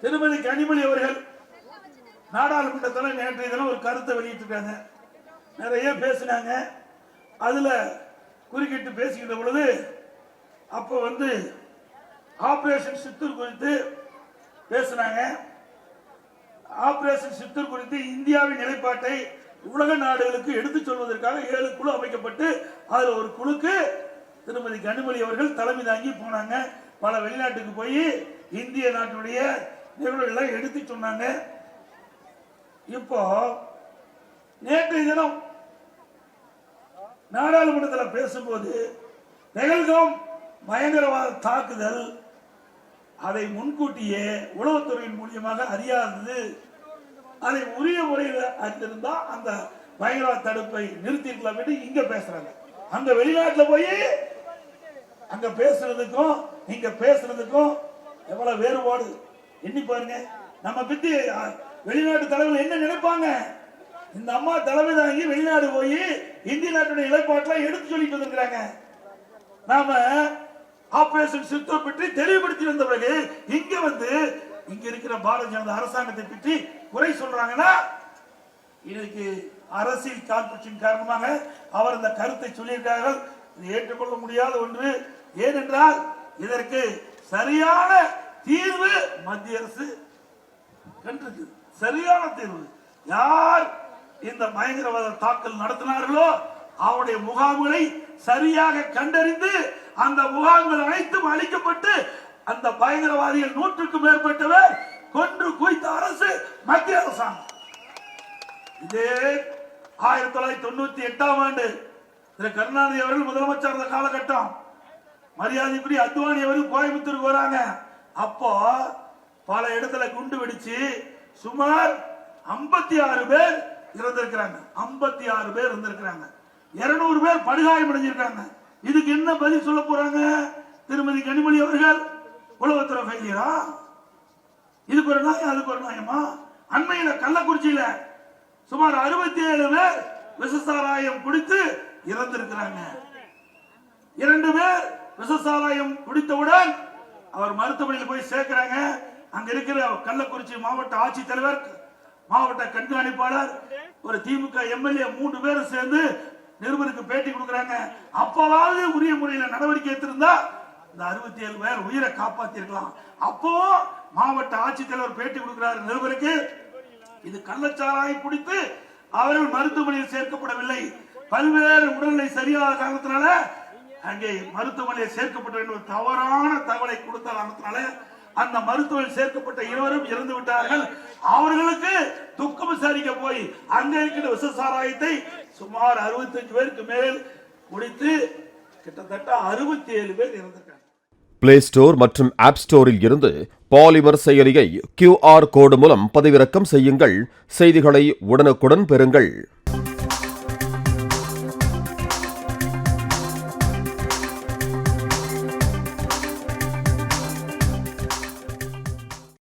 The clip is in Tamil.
திருமதி கனிமொழி அவர்கள் நாடாளுமன்றத்தில் நேற்றைய தினம் ஒரு கருத்தை வெளியிட்டிருக்காங்க. நிறைய பேசினாங்க. அதுல குறுக்கிட்டு பேசுகின்ற பொழுது அப்ப ஆபரேஷன் சித்தூர் குறித்து பேசினாங்க. ஆபரேஷன் சித்தூர் குறித்து இந்தியாவின் நிலைப்பாட்டை உலக நாடுகளுக்கு எடுத்துச் சொல்வதற்காக 7 குழு அமைக்கப்பட்டு அதுல ஒரு குழுக்கு திருமதி கனிமொழி அவர்கள் தலைமை தாங்கி போனாங்க. பல வெளிநாட்டுக்கு போய் இந்திய நாட்டினுடைய நிறுவனங்களை எடுத்து சொன்னாங்க. இப்போ நேற்றைய தினம் நாடாளுமன்றத்தில் பேசும்போது நிகழ்கும் பயங்கரவாத தாக்குதல் அதை முன்கூட்டியே உளவுத்துறையின் மூலியமாக அறியாதது, அதை உரிய முறையில் அறிந்திருந்தா அந்த பயங்கரவாத தடுப்பை நிறுத்திருக்கலாம் என்று இங்க பேசுறாங்க. அங்க வெளிநாட்டில் போய் அங்க பேசுறதுக்கும் இங்க பேசுறதுக்கும் எவ்வளவு வேறுபாடு எண்ணி பாருங்க. நம்ம பத்தி வெளிநாட்டு தலைவர்கள் என்ன நினைப்பாங்க? இந்த அம்மா தலைமை தாங்கி வெளிநாடு போய் இந்திய நாட்டுடைய நிலைப்பாட்டில் எடுத்து சொல்லிட்டு வந்திருக்கிறாங்க. நாம ஆபரேஷன் சித்தூர் பற்றி தெளிவுபடுத்தி வந்த பிறகு இங்க இருக்கிற பாரதிய ஜனதா அரசாங்கத்தை பற்றி குறை சொல்றாங்கன்னா இன்னைக்கு அரசியல் காழ்ப்புச்சின் காரணமாக அவர் அந்த கருத்தை சொல்லியிருக்கார்கள். இது ஏற்றுக்கொள்ள முடியாத ஒன்று. ஏனென்றால் இதற்கு சரியான தீர்வு மத்திய அரசு கண்டிருக்கு. சரியான தீர்வு. யார் இந்த பயங்கரவாத தாக்கல் நடத்தினார்களோ அவருடைய முகாம்களை சரியாக கண்டறிந்து அந்த முகாம்கள் அனைத்தும் அழிக்கப்பட்டு அந்த பயங்கரவாதிகள் 100க்கும் மேற்பட்டவர் கொன்று குவித்த அரசு மத்திய அரசாங்கம். இதே 1998ஆம் ஆண்டு திரு கருணாநிதி அவர்கள் முதலமைச்சர் இருந்த காலகட்டம், மரியாதைக்குரிய அத்வானி அவர்கள் கோயம்புத்தூருக்கு வராங்க. அப்போ பல இடத்துல குண்டு வெடிச்சு சுமார் 56 பேர் இறந்திருக்கிறாங்க. 56 பேர் இருந்திருக்கிறாங்க. 200 பேர் படுகாயம் அடைஞ்சிருக்காங்க. இதுக்கு என்ன பதில் சொல்ல போறாங்க திருமதி கனிமொழி அவர்கள்? உளவுத்துறை ஃபெயிலியரா? இதுக்கு ஒரு நியாயம் அதுக்கு ஒரு நியாயமா? அண்மையில கள்ளக்குறிச்சியில சுமார் 67 பேர் விஷசாராயம் குடித்து இறந்திருக்கிறாங்க. 2 பேர் விஷசாராயம் குடித்தவுடன் அவர் மருத்துவமனையில் போய் சேர்க்கிறாங்க. அங்க இருக்கிற கள்ளக்குறிச்சி மாவட்ட ஆட்சித்தலைவர், மாவட்ட கண்காணிப்பாளர், ஒரு திமுக எம்எல்ஏ 3 பேரும் சேர்ந்து நிருபருக்கு பேட்டி கொடுக்கிறாங்க. அப்பவாவது உரிய முறையில் நடவடிக்கை எடுத்திருந்தா இந்த 67 பேர் உயிரை காப்பாத்தி இருக்கலாம். அப்போ மாவட்ட ஆட்சித்தலைவர் பேட்டி கொடுக்கிறார் நிருபருக்கு, இது கள்ளச்சாராயம் குடித்து அவர்கள் மருத்துவமனையில் சேர்க்கப்படவில்லை, பல்வேறு உடல்நிலை சரியான காரணத்தினால அங்கே மருத்துவமனையில் சேர்க்கப்பட்ட ஒரு தவறான தகவலை கொடுத்த காரணத்தினால அந்த மருத்துவமனையில் சேர்க்கப்பட்ட 2 இறந்து விட்டார்கள். அவர்களுக்கு துக்கம் விசாரிக்க போய் அங்க இருக்கிற விஷசாராயத்தை சுமார் 65 பேருக்கு மேல் குடித்து கிட்டத்தட்ட 67 பேர் இறந்திருக்காங்க. பிளே ஸ்டோர் மற்றும் ஆப் ஸ்டோரில் இருந்து பாலிமர் செயலியை QR கோடு மூலம் பதிவிறக்கம் செய்யுங்கள். செய்திகளை உடனுக்குடன் பெறுங்கள்.